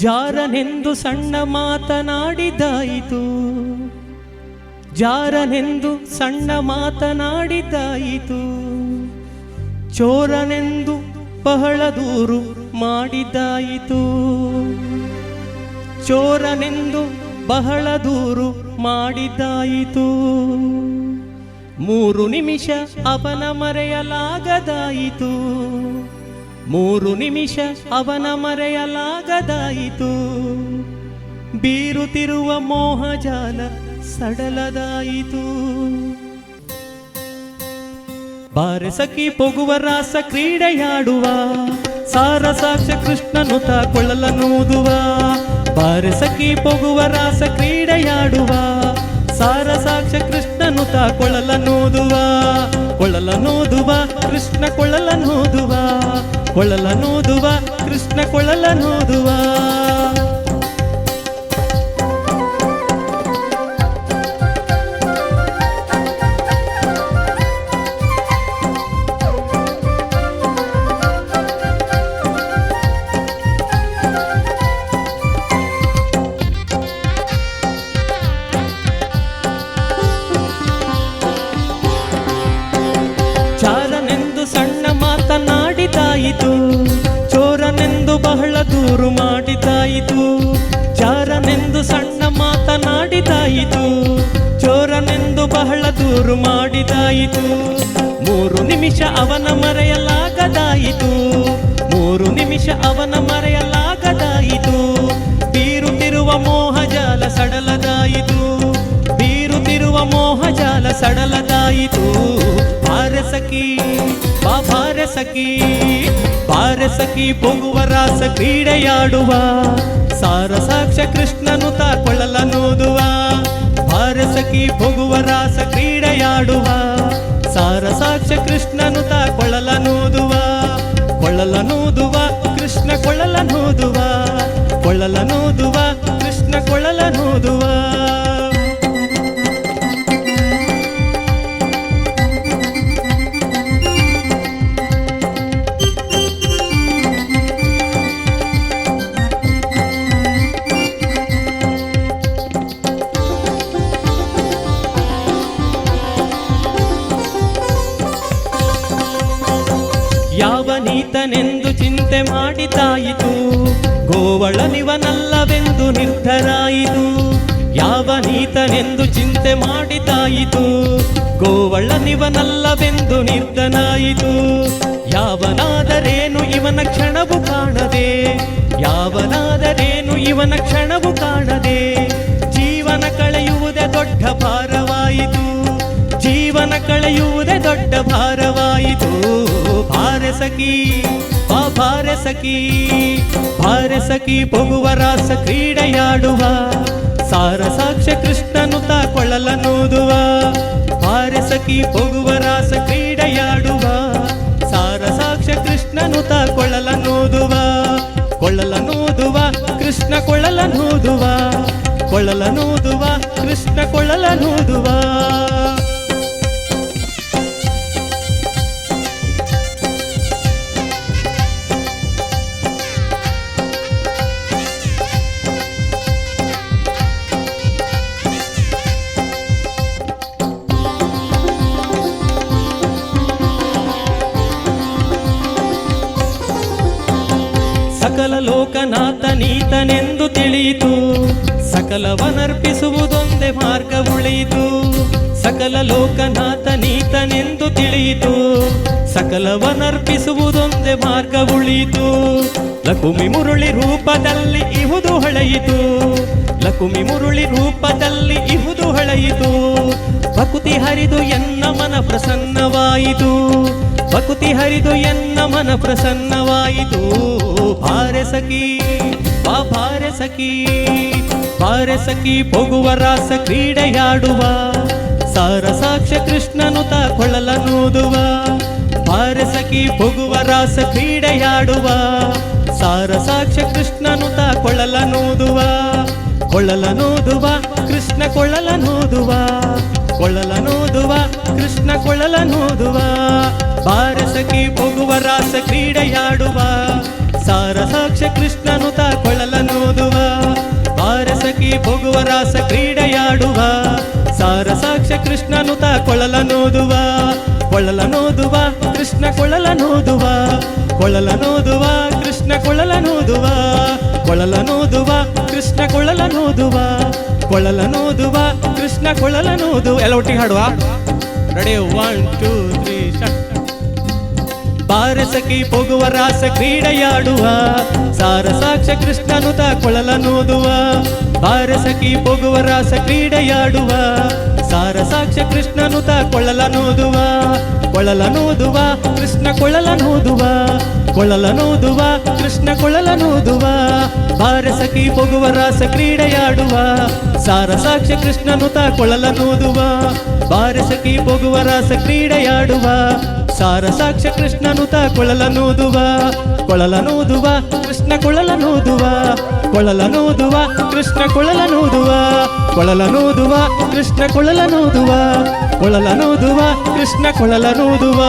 ಜಾರನೆಂದು ಸಣ್ಣ ಮಾತನಾಡಿದ್ದಾಯಿತು, ಜಾರನೆಂದು ಸಣ್ಣ ಮಾತನಾಡಿದ್ದಾಯಿತು, ಚೋರನೆಂದು ಬಹಳ ದೂರು ಮಾಡಿದ್ದಾಯಿತು, ಚೋರನೆಂದು ಬಹಳ ದೂರು ಮಾಡಿದ್ದಾಯಿತು. 3 ನಿಮಿಷ ಅವನ ಮರೆಯಲಾಗದಾಯಿತು, 3 ನಿಮಿಷ ಅವನ ಮರೆಯಲಾಗದಾಯಿತು. ಬೀರುತ್ತಿರುವ ಮೋಹಜಾಲ ಸಡಲದಾಯಿತು. ಬಾರೆ ಸಖಿ ಪೊಗುವ ರಾಸ ಕ್ರೀಡೆಯಾಡುವ, ಸಾರಸಾಕ್ಷ ಕೃಷ್ಣನು ತಾ ಕೊಳ್ಳಲನೂದುವ. ಬಾರೆ ಸಖಿ ಪೊಗುವ ರಾಸ ಕ್ರೀಡೆಯಾಡುವ, ಸಾರಸಾಕ್ಷ ಕೃಷ್ಣನು ತಾ ಕೊಳ್ಳಲನೂದುವ. ಕೊಳ್ಳಲನೂದುವ ಕೃಷ್ಣ ಕೊಳ್ಳಲನೂದುವ, ಕೊಳ್ಳಲನೂದುವ ಕೃಷ್ಣ ಕೊಳ್ಳಲನೂದುವ. ಚಾರನೆಂದು ಸಣ್ಣ ಮಾತನಾಡಿದ್ದಾಯಿತು, ಚೋರನೆಂದು ಬಹಳ ದೂರು ಮಾಡಿದ್ದಾಯಿತು. ಚಾರನೆಂದು ಸಣ್ಣ ಮಾತನಾಡಿದ್ದಾಯಿತು, ಚೋರನೆಂದು ಬಹಳ ದೂರು ಮಾಡಿದ್ದಾಯಿತು. 3 ನಿಮಿಷ ಅವನ ಮರೆಯಲಾಗದಾಯಿತು, 3 ನಿಮಿಷ ಅವನ ಮರೆಯಲಾಗದಾಯಿತು. ಬೀರುತ್ತಿರುವ ಮೋಹಜಾಲ ಸಡಲದಾಯಿತು, ಬೀರುತ್ತಿರುವ ಮೋಹಜಾಲ ಸಡಲದಾಯಿತು. ಬಾರೆ ಸಖಿ ಬಾರೆ ಸಖಿ, ಬಾರೆ ಸಖಿ ಪೊಗುವ ರಾಸ ಕ್ರೀಡೆಯಾಡುವ, ಸಾರಸಾಕ್ಷ ಕೃಷ್ಣನು ತಾ ಕೊಳ್ಳಲನೂದುವ. ಬಾರೆ ಸಖಿ ಪೊಗುವ ರಾಸ ಕ್ರೀಡೆಯಾಡುವ, ಸಾರಸಾಕ್ಷ ಕೃಷ್ಣನು ತಾ ಕೊಳ್ಳಲನೂದುವ. ಕೊಳ್ಳಲನೂದುವ ಕೃಷ್ಣ ಕೊಳ್ಳಲನೂದುವ, ಕೊಳ್ಳಲನೂದುವ ಕೃಷ್ಣ ಕೊಳ್ಳಲನೂದುವ. ಯಾವ ನೀತನೆಂದು ಚಿಂತೆ ಮಾಡಿದ್ದಾಯಿತು, ಗೋವಳನಿವನಲ್ಲವೆಂದು ನಿರ್ಧರಾಯಿತು. ಯಾವ ನೀತನೆಂದು ಚಿಂತೆ ಮಾಡಿದ್ದಾಯಿತು, ಗೋವಳನಿವನಲ್ಲವೆಂದು ನಿರ್ಧರಾಯಿತು. ಯಾವನಾದರೇನು ಇವನ ಕ್ಷಣವು ಕಾಣದೆ, ಯಾವನಾದರೇನು ಇವನ ಕ್ಷಣವು ಕಾಣದೆ. ಜೀವನ ಕಳೆಯುವುದೇ ದೊಡ್ಡ ಭಾರವಾಯಿತು, ಜೀವನ ಕಳೆಯುವುದೇ ದೊಡ್ಡ ಭಾರವಾಯಿತು. ಬಾರೆ ಸಖಿ ಬಾರೆ ಸಖಿ, ಬಾರೆ ಸಖಿ ಪೊಗುವ ರಾಸ ಕ್ರೀಡೆಯಾಡುವ, ಸಾರಸಾಕ್ಷ ಕೃಷ್ಣನು ತಾ ಕೊಳ್ಳಲನೂದುವ. ಬಾರೆ ಸಖಿ ಪೊಗುವ ರಾಸ ಕ್ರೀಡೆಯಾಡುವ, ಸಾರಸಾಕ್ಷ ಕೃಷ್ಣನು ತಾ ಕೊಳ್ಳಲನೂದುವ. ಕೊಳ್ಳಲನೂದುವ ಕೃಷ್ಣ ಕೊಳ್ಳಲನೂದುವ, ಕೊಳ್ಳಲನೂದುವ ಕೃಷ್ಣ ಕೊಳ್ಳಲನೂದುವ. ಸಕಲ ಲೋಕನಾಥ ನೀತನೆಂದು ತಿಳಿಯಿತು, ಸಕಲವನರ್ಪಿಸುವುದೊಂದೇ ಮಾರ್ಗ ಉಳಿಯಿತು. ಸಕಲ ಲೋಕನಾಥ ನೀತನೆಂದು ತಿಳಿಯಿತು, ಸಕಲವನರ್ಪಿಸುವುದೊಂದೇ ಮಾರ್ಗ ಉಳಿಯಿತು. ಲಕುಮಿ ಮುರುಳಿ ರೂಪದಲ್ಲಿ ಇಹುದು ಹೊಳೆಯಿತು, ಲಕುಮಿ ಮುರುಳಿ ರೂಪದಲ್ಲಿ ಇಹುದು ಹೊಳೆಯಿತು. ಭಕುತಿ ಹರಿದು ಎನ್ನ ಮನ ಪ್ರಸನ್ನವಾಯಿತು, ಭಕುತಿ ಹರಿದು ಎನ್ನ ಮನ ಪ್ರಸನ್ನವಾಯಿತು. ಬಾರೆ ಸಖಿ ಬಾರೆ ಸಖಿ, ಬಾರೆ ಸಖಿ ಪೊಗುವ ರಾಸ ಕ್ರೀಡೆಯಾಡುವ, ಸಾರಸಾಕ್ಷ ಕೃಷ್ಣನು ತಾ ಕೊಳ್ಳಲನೂದುವ. ಬಾರೆ ಸಖಿ ಪೊಗುವ ರಾಸ ಕ್ರೀಡೆಯಾಡುವ, ಸಾರಸಾಕ್ಷ ಕೃಷ್ಣನು ತಾ ಕೊಳ್ಳಲನೂದುವ. ಕೊಳ್ಳಲನೂದುವ ಕೃಷ್ಣ ಕೊಳ್ಳಲನೂದುವ, ಕೊಳ್ಳಲನೂದುವ ಕೃಷ್ಣ ಕೊಳ್ಳಲನೂದುವ. ಬಾರೆ ಸಖಿ ಪೊಗುವ ರಾಸ ಕ್ರೀಡೆಯಾಡುವ, ಸಾರಸಾಕ್ಷ ಕೃಷ್ಣನು ತಾ ಕೊಳ್ಳಲನೂದುವ. ರಾಸ ಕ್ರೀಡೆಯಾಡುವ ಸಾರಸಾಕ್ಷ ಕೃಷ್ಣನುತ ಕೊಳಲನೋದುವ ಕೊಳಲನೋದುವ ಕೃಷ್ಣ ಕೊಳಲನೋದುವ ಕೊಳಲನೋದುವ ಕೃಷ್ಣ ಕೊಳಲನೋದುವ ಕೊಳಲನೋದುವ ಕೃಷ್ಣ ಕೊಳಲನೋದುವ ಕೊಳಲನೋದುವ ಕೃಷ್ಣ ಕೊಳಲನೋದು ಎಲ್ಲ ಒಟ್ಟಿಗೆ ಹಾಡುವ ರೆಡಿ 1 2 3 ಸ್ಟಾರ್ಟ್ ಬಾರಸಖಿ ಹೋಗುವ ರಾಸ ಕ್ರೀಡೆಯಾಡುವ ಸಾರಸಾಕ್ಷ ಕೃಷ್ಣನುತ ಕೊಳಲನೋದುವ ಬಾರಸಖಿ ಹೋಗುವ ರಾಸ ಕ್ರೀಡೆಯಾಡುವ ಸಾರಸಾಕ್ಷ ಕೃಷ್ಣನುತ ಕೊಳಲನೋದುವ ಕೊಳಲನೋದುವ ಕೃಷ್ಣ ಕೊಳಲನೋದುವ ಕೊಳಲನೋದುವ ಕೃಷ್ಣ ಕೊಳಲನೋದುವ ಬಾರಸಖಿ ಹೋಗುವ ರಾಸ ಕ್ರೀಡೆಯಾಡುವ ಸಾರಸಾಕ್ಷ ಕೃಷ್ಣನುತ ಕೊಳಲನೋದುವ ಬಾರಸಖಿ ಹೋಗುವ ರಾಸ ಕ್ರೀಡೆಯಾಡುವ ಸಾರಸಾಕ್ಷ ಕೃಷ್ಣನುತ ಕೊಳಲನೋದುವ ಕೊಳಲನೋದುವ ಕೃಷ್ಣ ಕೊಳಲನೋದುವ ಕೊಳಲನೋದುವ ಕೃಷ್ಣ ಕೊಳಲನೋದುವ ಕೊಳಲನೋದುವ ಕೃಷ್ಣ ಕೊಳಲನೋದುವ ಕೊಳಲನೋದುವ ಕೃಷ್ಣ ಕೊಳಲನೋದುವ